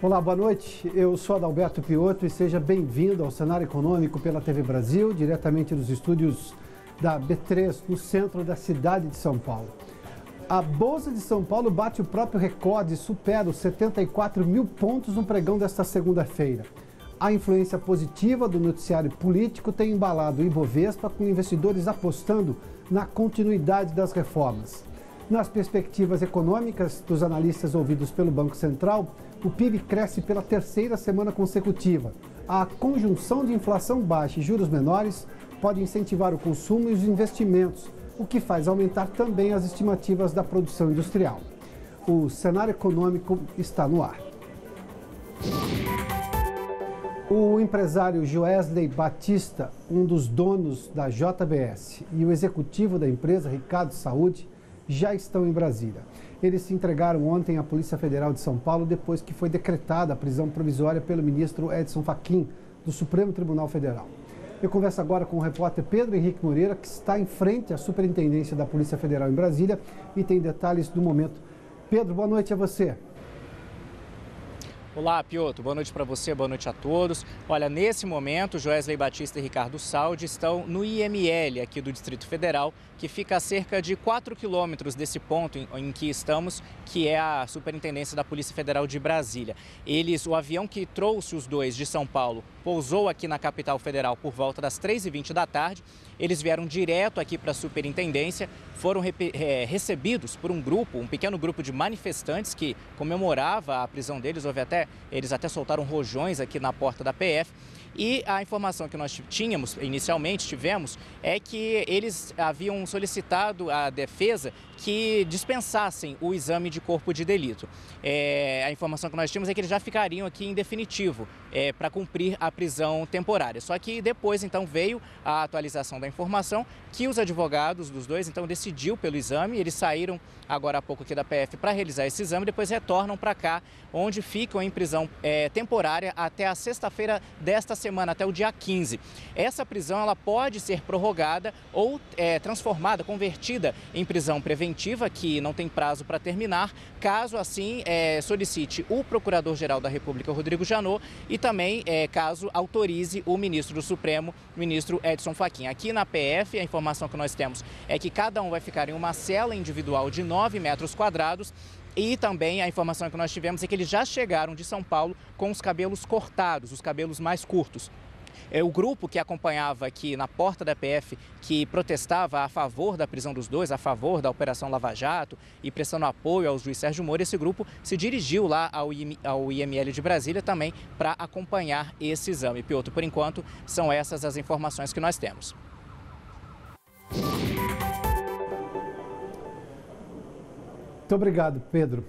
Olá, boa noite. Eu sou Adalberto Piotto e seja bem-vindo ao Cenário Econômico pela TV Brasil, diretamente dos estúdios da B3, no centro da cidade de São Paulo. A Bolsa de São Paulo bate o próprio recorde e supera os 74 mil pontos no pregão desta segunda-feira. A influência positiva do noticiário político tem embalado o Ibovespa, com investidores apostando na continuidade das reformas. Nas perspectivas econômicas dos analistas ouvidos pelo Banco Central, o PIB cresce pela terceira semana consecutiva. A conjunção de inflação baixa e juros menores pode incentivar o consumo e os investimentos, o que faz aumentar também as estimativas da produção industrial. O cenário econômico está no ar. O empresário Joesley Batista, um dos donos da JBS, e o executivo da empresa, Ricardo Saúde, já estão em Brasília. Eles se entregaram ontem à Polícia Federal de São Paulo depois que foi decretada a prisão provisória pelo ministro Edson Fachin, do Supremo Tribunal Federal. Eu converso agora com o repórter Pedro Henrique Moreira, que está em frente à Superintendência da Polícia Federal em Brasília e tem detalhes do momento. Pedro, boa noite a você. Olá, Piotto. Boa noite para você, boa noite a todos. Olha, nesse momento, Joesley Batista e Ricardo Saúde estão no IML aqui do Distrito Federal, que fica a cerca de 4 quilômetros desse ponto em que estamos, que é a Superintendência da Polícia Federal de Brasília. O avião que trouxe os dois de São Paulo, pousou aqui na capital federal por volta das 3h20 da tarde. Eles vieram direto aqui para a Superintendência, foram recebidos por um pequeno grupo de manifestantes que comemorava a prisão deles. Eles até soltaram rojões aqui na porta da PF. E a informação que nós tivemos, é que eles haviam solicitado à defesa que dispensassem o exame de corpo de delito. A informação que nós tínhamos é que eles já ficariam aqui em definitivo para cumprir a prisão temporária. Só que depois, então, veio a atualização da informação que os advogados dos dois, então, decidiu pelo exame. Eles saíram agora há pouco aqui da PF para realizar esse exame, depois retornam para cá, onde ficam em prisão temporária até a sexta-feira desta semana, até o dia 15. Essa prisão ela pode ser prorrogada ou transformada, convertida em prisão preventiva, que não tem prazo para terminar, caso assim solicite o Procurador-Geral da República, Rodrigo Janot, e também caso autorize o ministro do Supremo, o ministro Edson Fachin. Aqui na PF, a informação que nós temos é que cada um vai ficar em uma cela individual de 9 metros quadrados. E também a informação que nós tivemos é que eles já chegaram de São Paulo com os cabelos cortados, os cabelos mais curtos. O grupo que acompanhava aqui na porta da PF, que protestava a favor da prisão dos dois, a favor da Operação Lava Jato e prestando apoio ao juiz Sérgio Moro, esse grupo se dirigiu lá ao IML de Brasília também para acompanhar esse exame. Piotto, por enquanto, são essas as informações que nós temos. Muito obrigado, Pedro.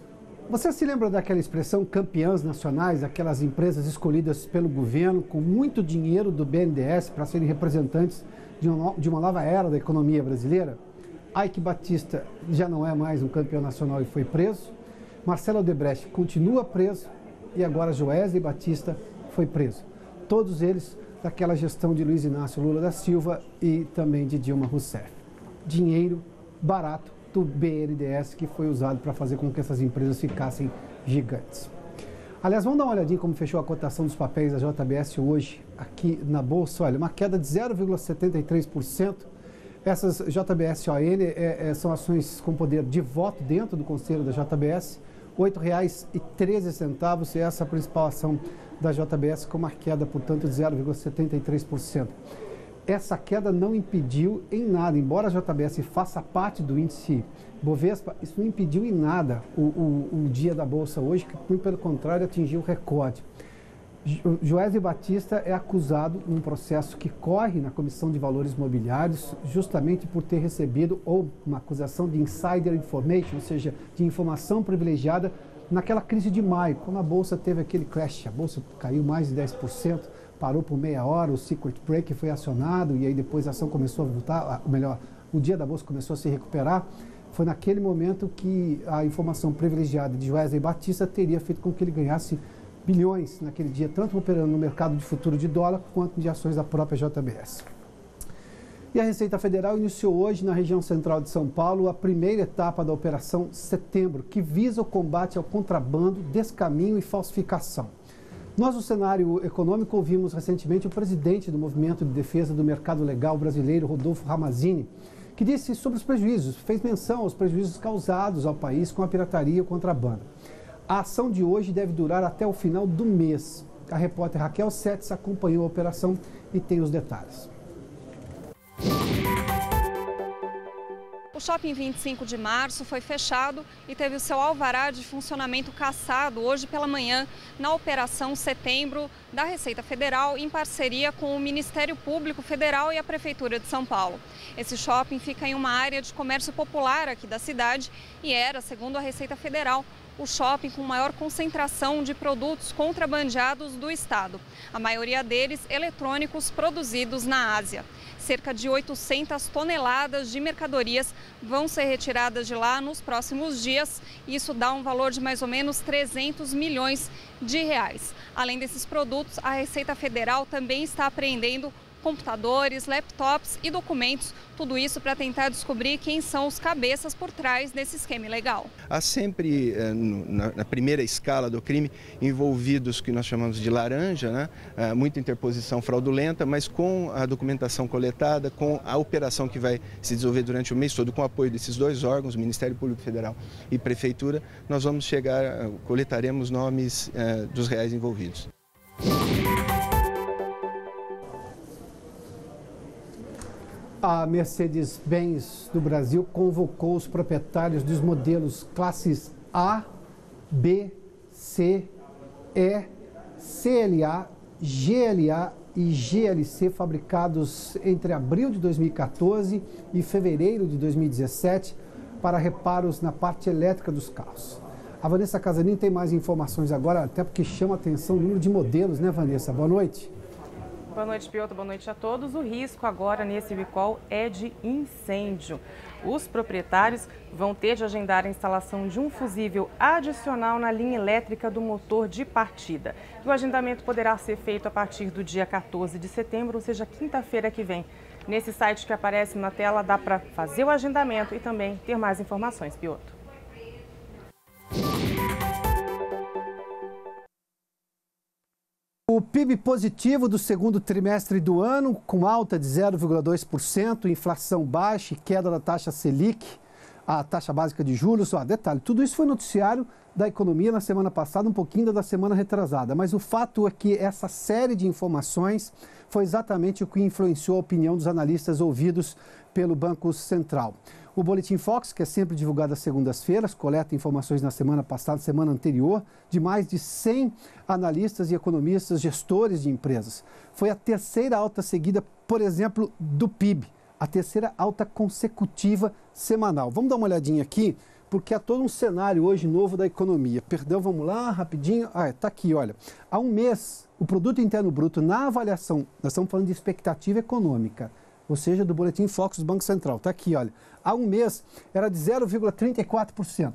Você se lembra daquela expressão campeãs nacionais, aquelas empresas escolhidas pelo governo com muito dinheiro do BNDES para serem representantes de uma nova era da economia brasileira? Eike Batista já não é mais um campeão nacional e foi preso. Marcelo Odebrecht continua preso e agora Joesley Batista foi preso. Todos eles daquela gestão de Luiz Inácio Lula da Silva e também de Dilma Rousseff. Dinheiro barato do BNDES que foi usado para fazer com que essas empresas ficassem gigantes. Aliás, vamos dar uma olhadinha como fechou a cotação dos papéis da JBS hoje aqui na Bolsa. Olha, uma queda de 0,73%. Essas JBS ON são ações com poder de voto dentro do conselho da JBS, R$ 8,13, e essa é a principal ação da JBS com uma queda, portanto, de 0,73%. Essa queda não impediu em nada, embora a JBS faça parte do índice Bovespa, isso não impediu em nada o dia da Bolsa hoje, que, muito pelo contrário, atingiu o recorde. Joesley Batista é acusado num processo que corre na Comissão de Valores Mobiliários, justamente por ter recebido uma acusação de insider information, ou seja, de informação privilegiada naquela crise de maio, quando a Bolsa teve aquele crash, a Bolsa caiu mais de 10%, parou por meia hora, o circuit break foi acionado e aí depois a ação começou a voltar, ou melhor, o dia da Bolsa começou a se recuperar. Foi naquele momento que a informação privilegiada de Joesley Batista teria feito com que ele ganhasse bilhões naquele dia, tanto operando no mercado de futuro de dólar quanto de ações da própria JBS. E a Receita Federal iniciou hoje na região central de São Paulo a primeira etapa da Operação Setembro, que visa o combate ao contrabando, descaminho e falsificação. Nós, no cenário econômico, ouvimos recentemente o presidente do Movimento de Defesa do Mercado Legal brasileiro, Rodolfo Ramazzini, que disse sobre os prejuízos, fez menção aos prejuízos causados ao país com a pirataria e o contrabando. A ação de hoje deve durar até o final do mês. A repórter Raquel Setz acompanhou a operação e tem os detalhes. O Shopping 25 de Março foi fechado e teve o seu alvará de funcionamento cassado hoje pela manhã na Operação Setembro da Receita Federal, em parceria com o Ministério Público Federal e a Prefeitura de São Paulo. Esse shopping fica em uma área de comércio popular aqui da cidade e era, segundo a Receita Federal, o shopping com maior concentração de produtos contrabandeados do estado. A maioria deles eletrônicos produzidos na Ásia. Cerca de 800 toneladas de mercadorias vão ser retiradas de lá nos próximos dias. Isso dá um valor de mais ou menos 300 milhões de reais. Além desses produtos, a Receita Federal também está apreendendo computadores, laptops e documentos, tudo isso para tentar descobrir quem são os cabeças por trás desse esquema ilegal. Há sempre, na primeira escala do crime, envolvidos que nós chamamos de laranja, né? Muita interposição fraudulenta, mas com a documentação coletada, com a operação que vai se desenvolver durante o mês todo, com o apoio desses dois órgãos, Ministério Público Federal e Prefeitura, nós vamos coletaremos nomes dos reais envolvidos. A Mercedes-Benz do Brasil convocou os proprietários dos modelos classes A, B, C, E, CLA, GLA e GLC fabricados entre abril de 2014 e fevereiro de 2017 para reparos na parte elétrica dos carros. A Vanessa Casanin tem mais informações agora, até porque chama a atenção o número de modelos, né, Vanessa? Boa noite. Boa noite, Piotr. Boa noite a todos. O risco agora nesse recall é de incêndio. Os proprietários vão ter de agendar a instalação de um fusível adicional na linha elétrica do motor de partida. E o agendamento poderá ser feito a partir do dia 14 de setembro, ou seja, quinta-feira que vem. Nesse site que aparece na tela dá para fazer o agendamento e também ter mais informações, Piotr. O PIB positivo do segundo trimestre do ano, com alta de 0,2%, inflação baixa e queda da taxa Selic, a taxa básica de juros. Detalhe, tudo isso foi noticiário da economia na semana passada, um pouquinho da semana retrasada. Mas o fato é que essa série de informações foi exatamente o que influenciou a opinião dos analistas ouvidos pelo Banco Central. O Boletim Fox, que é sempre divulgado às segundas-feiras, coleta informações na semana passada, semana anterior, de mais de 100 analistas e economistas, gestores de empresas. Foi a terceira alta seguida, por exemplo, do PIB, a terceira alta consecutiva semanal. Vamos dar uma olhadinha aqui, porque há todo um cenário hoje novo da economia. Perdão, vamos lá, rapidinho. Está aqui, olha. Há um mês, o Produto Interno Bruto, na avaliação, nós estamos falando de expectativa econômica, ou seja, do Boletim Fox do Banco Central. Está aqui, olha. Há um mês era de 0,34%.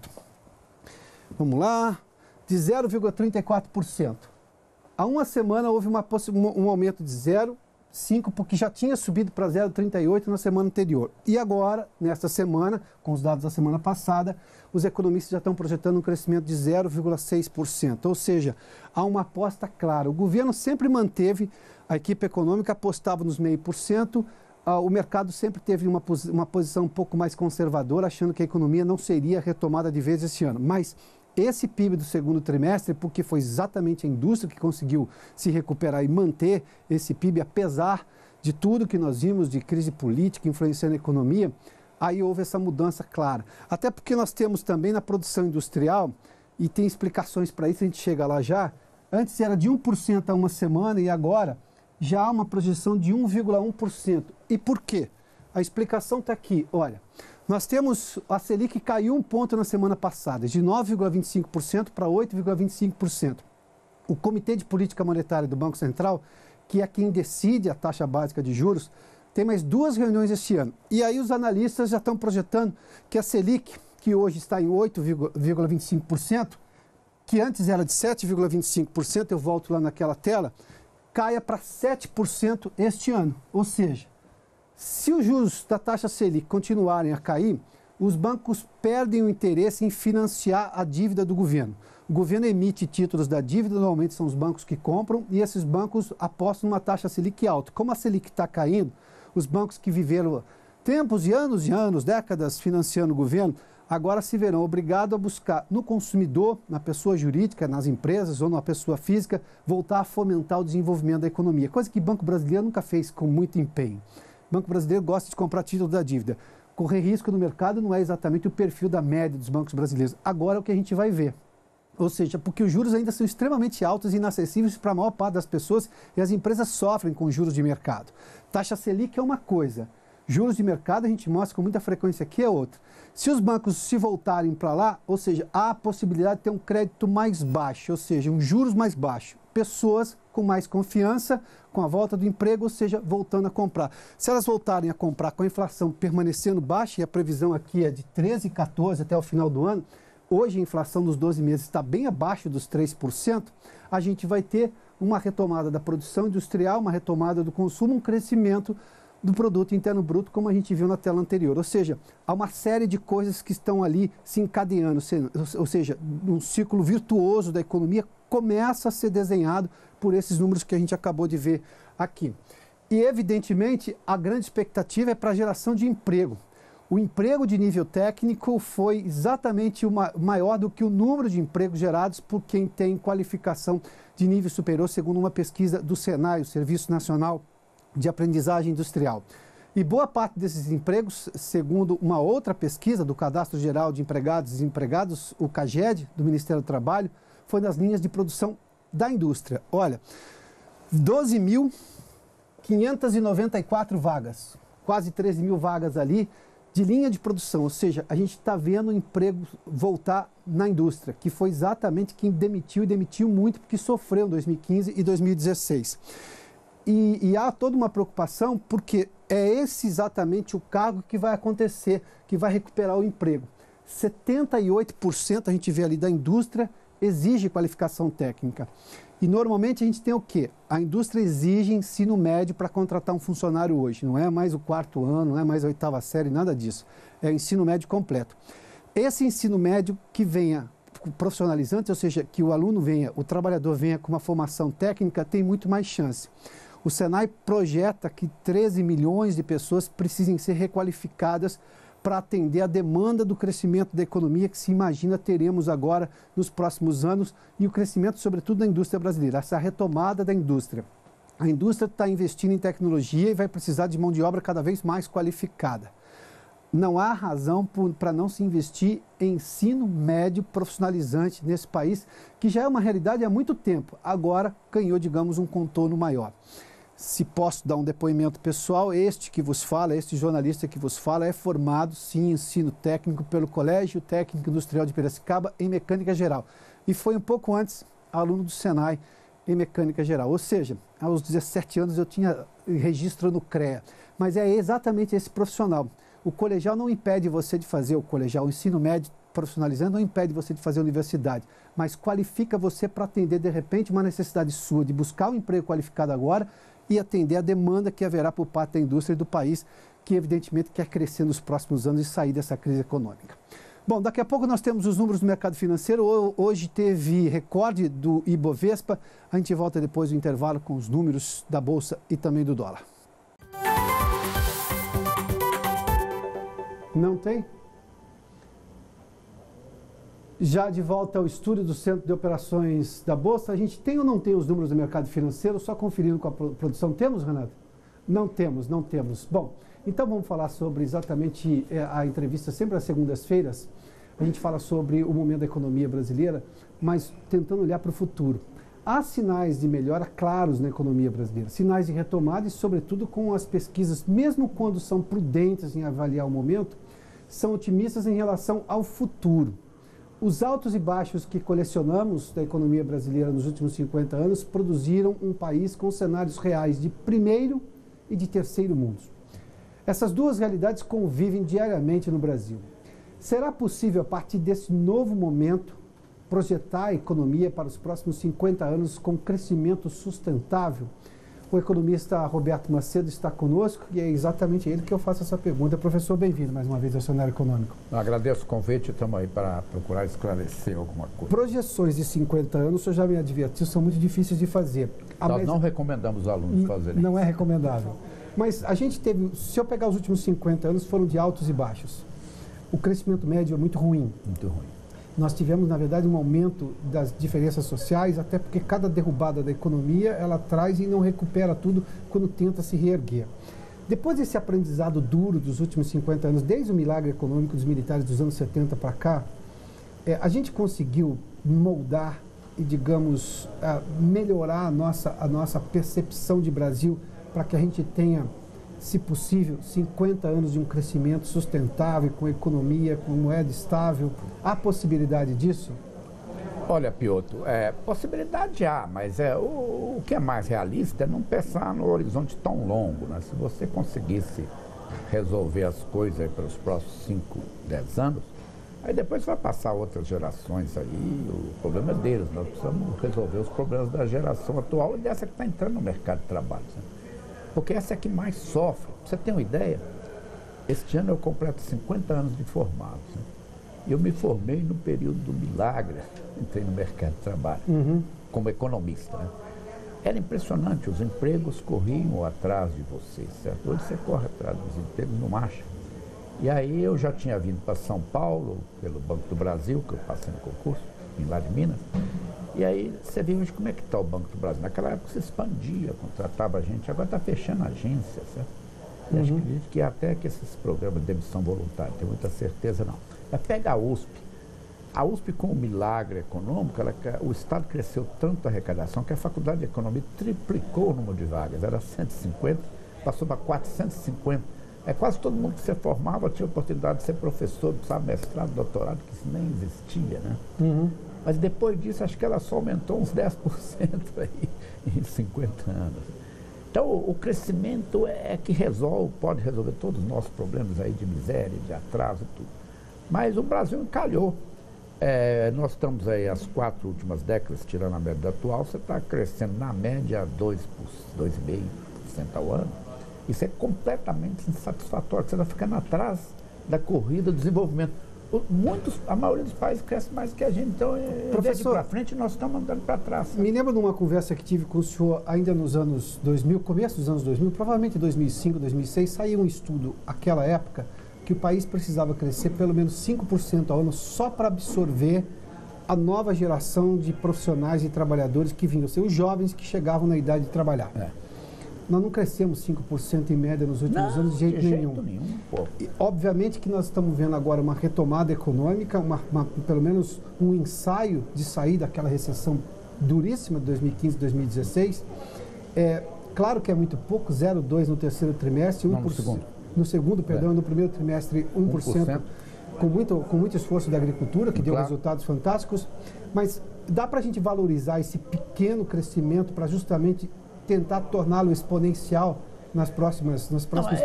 Vamos lá, de 0,34%. Há uma semana houve um aumento de 0,5%, porque já tinha subido para 0,38% na semana anterior. E agora, nesta semana, com os dados da semana passada, os economistas já estão projetando um crescimento de 0,6%. Ou seja, há uma aposta clara. O governo sempre manteve, a equipe econômica apostava nos 0,5%, o mercado sempre teve uma posição um pouco mais conservadora, achando que a economia não seria retomada de vez esse ano. Mas esse PIB do segundo trimestre, porque foi exatamente a indústria que conseguiu se recuperar e manter esse PIB, apesar de tudo que nós vimos de crise política influenciando a economia, aí houve essa mudança clara. Até porque nós temos também na produção industrial, e tem explicações para isso, a gente chega lá já, antes era de 1% a uma semana e agora já há uma projeção de 1,1%. E por quê? A explicação está aqui. Olha, nós temos, a Selic caiu um ponto na semana passada, de 9,25% para 8,25%. O Comitê de Política Monetária do Banco Central, que é quem decide a taxa básica de juros, tem mais 2 reuniões este ano. E aí os analistas já estão projetando que a Selic, que hoje está em 8,25%, que antes era de 7,25%, eu volto lá naquela tela, caia para 7% este ano. Ou seja, se os juros da taxa Selic continuarem a cair, os bancos perdem o interesse em financiar a dívida do governo. O governo emite títulos da dívida, normalmente são os bancos que compram, e esses bancos apostam numa taxa Selic alta. Como a Selic está caindo, os bancos que viveram tempos e anos, décadas financiando o governo, agora se verão obrigados a buscar no consumidor, na pessoa jurídica, nas empresas ou na pessoa física, voltar a fomentar o desenvolvimento da economia, coisa que o Banco Brasileiro nunca fez com muito empenho. O Banco Brasileiro gosta de comprar título da dívida. Correr risco no mercado não é exatamente o perfil da média dos bancos brasileiros. Agora é o que a gente vai ver. Ou seja, porque os juros ainda são extremamente altos e inacessíveis para a maior parte das pessoas e as empresas sofrem com juros de mercado. Taxa Selic é uma coisa, juros de mercado a gente mostra com muita frequência aqui é outra. Se os bancos se voltarem para lá, ou seja, há a possibilidade de ter um crédito mais baixo, ou seja, um juros mais baixo. Pessoas com mais confiança, com a volta do emprego, ou seja, voltando a comprar. Se elas voltarem a comprar com a inflação permanecendo baixa, e a previsão aqui é de 13,14 até o final do ano, hoje a inflação dos 12 meses está bem abaixo dos 3%, a gente vai ter uma retomada da produção industrial, uma retomada do consumo, um crescimento do produto interno bruto, como a gente viu na tela anterior. Ou seja, há uma série de coisas que estão ali se encadeando, ou seja, um ciclo virtuoso da economia começa a ser desenhado por esses números que a gente acabou de ver aqui. E, evidentemente, a grande expectativa é para a geração de emprego. O emprego de nível técnico foi exatamente maior do que o número de empregos gerados por quem tem qualificação de nível superior, segundo uma pesquisa do SENAI, o Serviço Nacional de Aprendizagem Industrial. E boa parte desses empregos, segundo uma outra pesquisa do Cadastro Geral de Empregados e Desempregados, o CAGED, do Ministério do Trabalho, foi nas linhas de produção da indústria. Olha, 12.594 vagas, quase 13 mil vagas ali, de linha de produção, ou seja, a gente está vendo o emprego voltar na indústria, que foi exatamente quem demitiu e demitiu muito, porque sofreu em 2015 e 2016. E há toda uma preocupação, porque é esse exatamente o cargo que vai acontecer, que vai recuperar o emprego. 78% a gente vê ali da indústria exige qualificação técnica. E normalmente a gente tem o quê? A indústria exige ensino médio para contratar um funcionário hoje. Não é mais o 4º ano, não é mais a 8ª série, nada disso. É o ensino médio completo. Esse ensino médio que venha profissionalizante, ou seja, que o aluno venha, o trabalhador venha com uma formação técnica, tem muito mais chance. O SENAI projeta que 13 milhões de pessoas precisem ser requalificadas para atender a demanda do crescimento da economia que se imagina teremos agora nos próximos anos e o crescimento, sobretudo, da indústria brasileira, essa retomada da indústria. A indústria está investindo em tecnologia e vai precisar de mão de obra cada vez mais qualificada. Não há razão para não se investir em ensino médio profissionalizante nesse país, que já é uma realidade há muito tempo, agora ganhou, digamos, um contorno maior. Se posso dar um depoimento pessoal, este jornalista que vos fala, é formado, sim, em ensino técnico pelo Colégio Técnico Industrial de Piracicaba em Mecânica Geral. E foi um pouco antes aluno do SENAI em Mecânica Geral. Ou seja, aos 17 anos eu tinha registro no CREA. Mas é exatamente esse profissional. O colegial não impede você de fazer o colegial, o ensino médio profissionalizando não impede você de fazer a universidade, mas qualifica você para atender, de repente, uma necessidade sua de buscar um emprego qualificado agora e atender a demanda que haverá por parte da indústria e do país, que evidentemente quer crescer nos próximos anos e sair dessa crise econômica. Bom, daqui a pouco nós temos os números do mercado financeiro. Hoje teve recorde do Ibovespa. A gente volta depois do intervalo com os números da Bolsa e também do dólar. Não tem? Já de volta ao estúdio do Centro de Operações da Bolsa, a gente tem ou não tem os números do mercado financeiro? Só conferindo com a produção. Temos, Renato? Não temos, não temos. Bom, então vamos falar sobre exatamente a entrevista sempre às segundas-feiras. A gente fala sobre o momento da economia brasileira, mas tentando olhar para o futuro. Há sinais de melhora claros na economia brasileira, sinais de retomada e, sobretudo, com as pesquisas, mesmo quando são prudentes em avaliar o momento, são otimistas em relação ao futuro. Os altos e baixos que colecionamos da economia brasileira nos últimos 50 anos produziram um país com cenários reais de primeiro e de terceiro mundo. Essas duas realidades convivem diariamente no Brasil. Será possível, a partir desse novo momento, projetar a economia para os próximos 50 anos com crescimento sustentável? O economista Roberto Macedo está conosco e é exatamente ele que eu faço essa pergunta. Professor, bem-vindo mais uma vez ao Cenário Econômico. Eu agradeço o convite e estamos aí para procurar esclarecer alguma coisa. Projeções de 50 anos, o senhor já me advertiu, são muito difíceis de fazer. Nós não recomendamos os alunos fazerem. Não é recomendável. Mas a gente teve, se eu pegar os últimos 50 anos, foram de altos e baixos. O crescimento médio é muito ruim. Muito ruim. Nós tivemos, na verdade, um aumento das diferenças sociais, até porque cada derrubada da economia, ela traz e não recupera tudo quando tenta se reerguer. Depois desse aprendizado duro dos últimos 50 anos, desde o milagre econômico dos militares dos anos 70 para cá, a gente conseguiu moldar e, digamos, melhorar a nossa percepção de Brasil para que a gente tenha, se possível, 50 anos de um crescimento sustentável, com economia, com moeda estável. Há possibilidade disso? Olha, Piotr, possibilidade há, mas o que é mais realista é não pensar no horizonte tão longo, né? Se você conseguisse resolver as coisas pelos próximos 5, 10 anos, aí depois vai passar outras gerações aí, o problema é deles. Nós precisamos resolver os problemas da geração atual e dessa que está entrando no mercado de trabalho, né? Porque essa é que mais sofre. Pra você ter uma ideia, este ano eu completo 50 anos de formado. Né? Eu me formei no período do milagre, entrei no mercado de trabalho, como economista. Né? Era impressionante, os empregos corriam atrás de você, certo? Hoje você corre atrás dos empregos, não acha. E aí eu já tinha vindo para São Paulo, pelo Banco do Brasil, que eu passei no concurso, vim lá de Minas. E aí você vê hoje como é que está o Banco do Brasil. Naquela época se expandia, contratava gente, agora está fechando a agência, certo? E acho que até que esses programas de demissão voluntária, tenho muita certeza não. Mas pega a USP com o milagre econômico, o Estado cresceu tanto a arrecadação que a Faculdade de Economia triplicou o número de vagas, era 150, passou para 450. Quase todo mundo que se formava tinha oportunidade de ser professor, precisava mestrado, doutorado, que isso nem existia, né? Mas depois disso, acho que ela só aumentou uns 10% aí em 50 anos. Então, o crescimento é que pode resolver todos os nossos problemas aí de miséria, de atraso e tudo. Mas o Brasil encalhou. Nós estamos aí, as 4 últimas décadas, tirando a média atual, você está crescendo na média 2,5% ao ano. Isso é completamente insatisfatório, você está ficando atrás da corrida do desenvolvimento. A maioria dos países cresce mais que a gente, então, professor, para frente, nós estamos andando para trás. Sabe? Me lembro de uma conversa que tive com o senhor ainda nos anos 2000, começo dos anos 2000, provavelmente 2005, 2006, saiu um estudo, naquela época, que o país precisava crescer pelo menos 5% ao ano só para absorver a nova geração de profissionais e trabalhadores que vinham, os jovens que chegavam na idade de trabalhar. Nós não crescemos 5% em média nos últimos anos de jeito nenhum. E, obviamente que nós estamos vendo agora uma retomada econômica, pelo menos um ensaio de sair daquela recessão duríssima de 2015, 2016. Claro que é muito pouco, 0,2% no terceiro trimestre, 1%. No segundo, perdão, no primeiro trimestre, 1%. Com muito esforço da agricultura, que deu resultados fantásticos. Mas dá para a gente valorizar esse pequeno crescimento para justamente tentar torná-lo exponencial nos próximos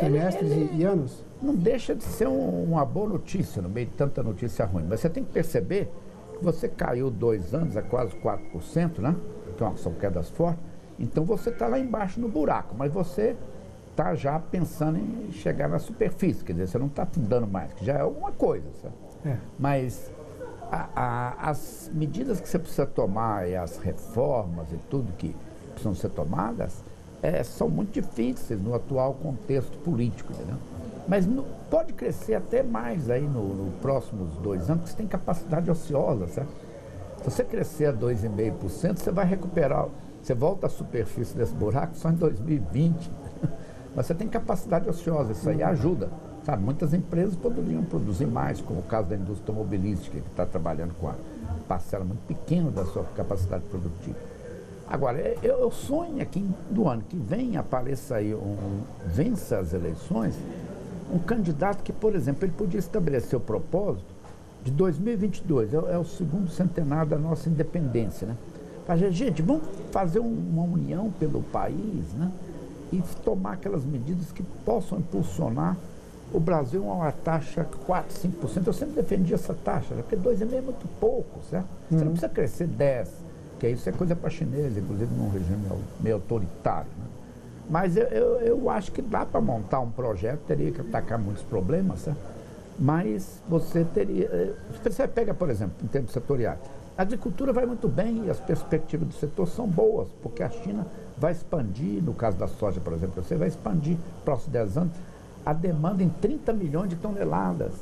trimestres e anos? Não deixa de ser uma boa notícia no meio de tanta notícia ruim, mas você tem que perceber que você caiu 2 anos a quase 4%, né? Então são quedas fortes, então você está lá embaixo no buraco, mas você está já pensando em chegar na superfície, quer dizer, você não está afundando mais, que já é alguma coisa, sabe? Mas as medidas que você precisa tomar e as reformas e tudo que precisam ser tomadas, são muito difíceis no atual contexto político, entendeu? Mas pode crescer até mais aí nos próximos 2 anos, porque você tem capacidade ociosa, certo? Se você crescer a 2,5%, você vai recuperar, você volta à superfície desse buraco só em 2020, mas você tem capacidade ociosa, isso aí ajuda, sabe? Muitas empresas poderiam produzir mais, como o caso da indústria automobilística, que está trabalhando com a parcela muito pequena da sua capacidade produtiva. Agora, eu sonho que do ano que vem apareça aí, vença as eleições, um candidato que, por exemplo, ele podia estabelecer o propósito de 2022, é o segundo centenário da nossa independência, né? Mas, gente, vamos fazer uma união pelo país, né? E tomar aquelas medidas que possam impulsionar o Brasil é uma taxa 4%, 5%. Eu sempre defendi essa taxa, né? Porque 2,5% é muito pouco, certo? Você não precisa crescer 10%, que isso é coisa para chinês, inclusive num regime meio autoritário, né? Mas eu acho que dá para montar um projeto, teria que atacar muitos problemas, certo? Mas você teria... Você pega, por exemplo, em termos setoriais, a agricultura vai muito bem e as perspectivas do setor são boas, porque a China vai expandir, no caso da soja, por exemplo, você vai expandir, próximos 10 anos, a demanda em 30 milhões de toneladas.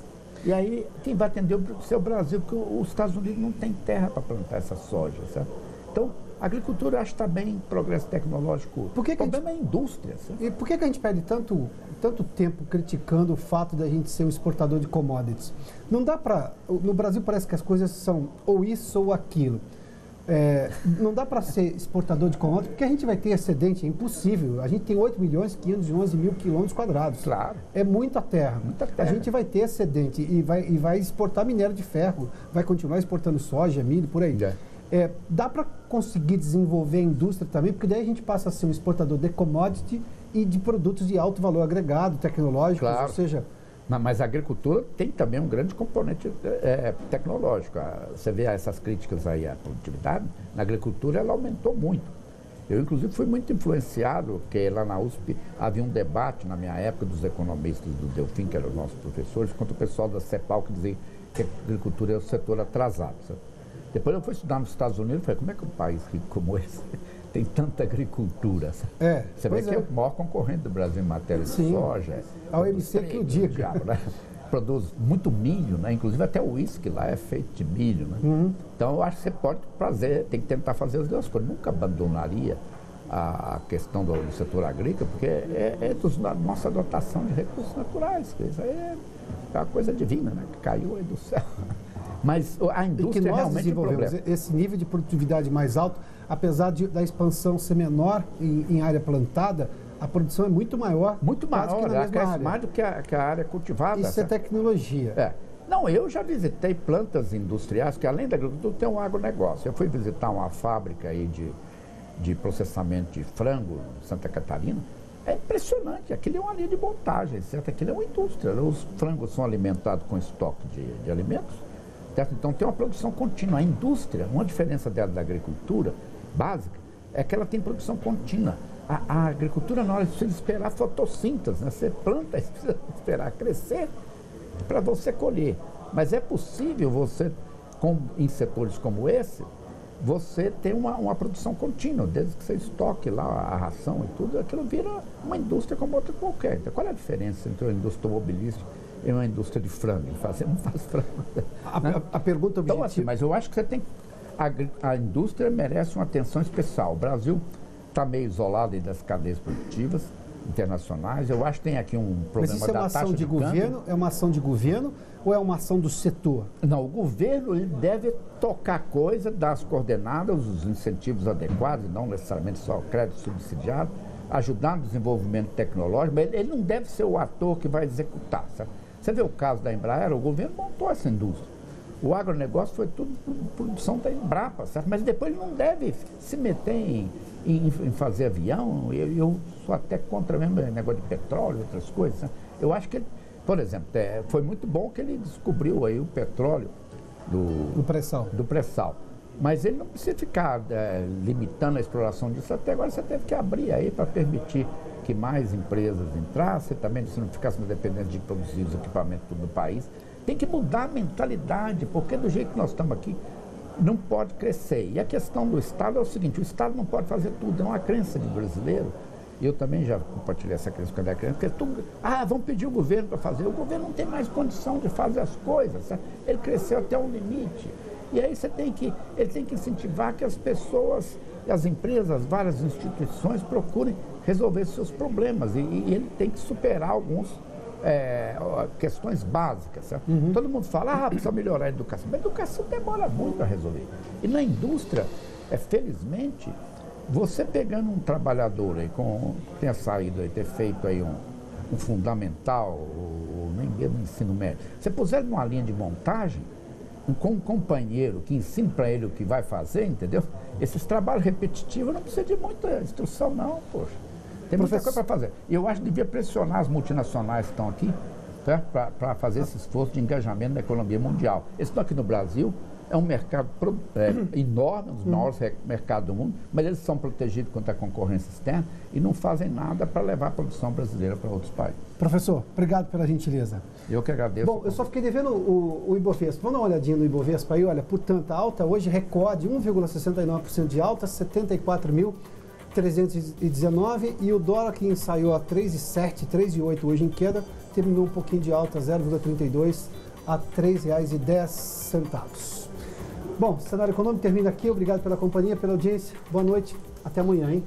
E aí, quem vai atender é o Brasil, porque os Estados Unidos não tem terra para plantar essa soja, certo? Então, a agricultura, acho que está bem em progresso tecnológico. O problema é a indústria. Certo? E por que a gente perde tanto tempo criticando o fato da gente ser um exportador de commodities? Não dá para... No Brasil parece que as coisas são ou isso ou aquilo. Não dá para ser exportador de commodities porque a gente vai ter excedente, é impossível. A gente tem 8.511.000 quilômetros quadrados. Claro. É muita terra. Muita terra. A gente vai ter excedente e vai exportar minério de ferro, vai continuar exportando soja, milho, por aí. Dá para conseguir desenvolver a indústria também, porque daí a gente passa a ser um exportador de commodity e de produtos de alto valor agregado, tecnológicos, claro. Ou seja... Mas a agricultura tem também um grande componente tecnológico. Você vê essas críticas aí à produtividade, na agricultura ela aumentou muito. Eu, inclusive, fui muito influenciado, porque lá na USP havia um debate, na minha época, dos economistas do Delfim, que eram os nossos professores, contra o pessoal da CEPAL, que dizia que a agricultura é o setor atrasado. Sabe? Depois eu fui estudar nos Estados Unidos e falei, como é que um país rico como esse tem tanta agricultura? Você vê que é o maior concorrente do Brasil em matéria de soja. A OMC que o diga. Né? Produz muito milho, né? Inclusive até o uísque lá é feito de milho. Né? Então eu acho que você pode fazer, tem que tentar fazer as duas coisas. Nunca abandonaria a questão do setor agrícola, porque é da nossa dotação de recursos naturais. Isso aí é uma coisa divina, né? Que caiu aí do céu. Mas a indústria que nós realmente desenvolvemos esse nível de produtividade mais alto, apesar da expansão ser menor em área plantada, a produção é muito maior. Muito maior, ela cresce mais do que a área cultivada. Isso é tecnologia. Não, eu já visitei plantas industriais, que além da agricultura tem um agronegócio. Eu fui visitar uma fábrica aí de processamento de frango em Santa Catarina. É impressionante, aquilo é uma linha de montagem, certo? Aquilo é uma indústria. Os frangos são alimentados com estoque de alimentos. Certo? Então tem uma produção contínua. A indústria, uma diferença dela da agricultura básica, é que ela tem produção contínua. A agricultura não, ela precisa esperar a fotossíntese, né? Você planta, precisa esperar crescer para você colher. Mas é possível você, em setores como esse, você ter uma produção contínua, desde que você estoque lá a ração e tudo, aquilo vira uma indústria como outra qualquer. Então, qual é a diferença entre uma indústria automobilística e uma indústria de frango? Você não faz frango. Né? A pergunta objetiva... Então, assim, mas eu acho que você tem... A indústria merece uma atenção especial. O Brasil está meio isolado das cadeias produtivas internacionais. Eu acho que tem aqui um problema da taxa de câmbio. Mas isso é uma ação de governo? É uma ação de governo ou é uma ação do setor? Não, o governo ele deve tocar coisa, dar as coordenadas, os incentivos adequados, não necessariamente só crédito subsidiado, ajudar no desenvolvimento tecnológico, mas ele não deve ser o ator que vai executar. Sabe? Você vê o caso da Embraer, o governo montou essa indústria. O agronegócio foi tudo produção da Embrapa, certo? Mas depois ele não deve se meter em fazer avião. Eu sou até contra mesmo negócio de petróleo, outras coisas. Certo? Eu acho que, por exemplo, foi muito bom que ele descobriu aí o petróleo do pré-sal. Mas ele não precisa ficar limitando a exploração disso. Até agora você teve que abrir aí para permitir que mais empresas entrassem, também se não ficasse dependendo de produzir os equipamentos do país. Tem que mudar a mentalidade, porque do jeito que nós estamos aqui, não pode crescer. E a questão do Estado é o seguinte, o Estado não pode fazer tudo, é uma crença de brasileiro. Eu também já compartilhei essa crença quando era criança, porque tudo, vamos pedir o governo para fazer. O governo não tem mais condição de fazer as coisas, sabe? Ele cresceu até um limite. E aí ele tem que incentivar que as pessoas, as empresas, várias instituições procurem resolver seus problemas. E ele tem que superar alguns questões básicas. Certo? Todo mundo fala, precisa melhorar a educação. Mas a educação demora muito a resolver. E na indústria, felizmente, você pegando um trabalhador aí, que tenha saído aí, ter feito aí um fundamental, ou nem mesmo ensino médio, você puser ele numa linha de montagem, com um companheiro que ensine para ele o que vai fazer, entendeu? Esses trabalhos repetitivos não precisam de muita instrução, não, poxa. Tem muita coisa para fazer. E eu acho que devia pressionar as multinacionais que estão aqui para fazer esse esforço de engajamento na economia mundial. Eles estão aqui no Brasil, é um mercado enorme, um dos maiores mercados do mundo, mas eles são protegidos contra a concorrência externa e não fazem nada para levar a produção brasileira para outros países. Professor, obrigado pela gentileza. Eu que agradeço. Bom, eu só fiquei devendo o Ibovespa. Vamos dar uma olhadinha no Ibovespa aí, olha, portanto, a alta hoje recorde 1,69% de alta, 74.319, e o dólar que ensaiou a 3,7, 3,8 hoje em queda, terminou um pouquinho de alta, 0,32 a R$ 3,10. Bom, o cenário econômico termina aqui. Obrigado pela companhia, pela audiência. Boa noite. Até amanhã, hein?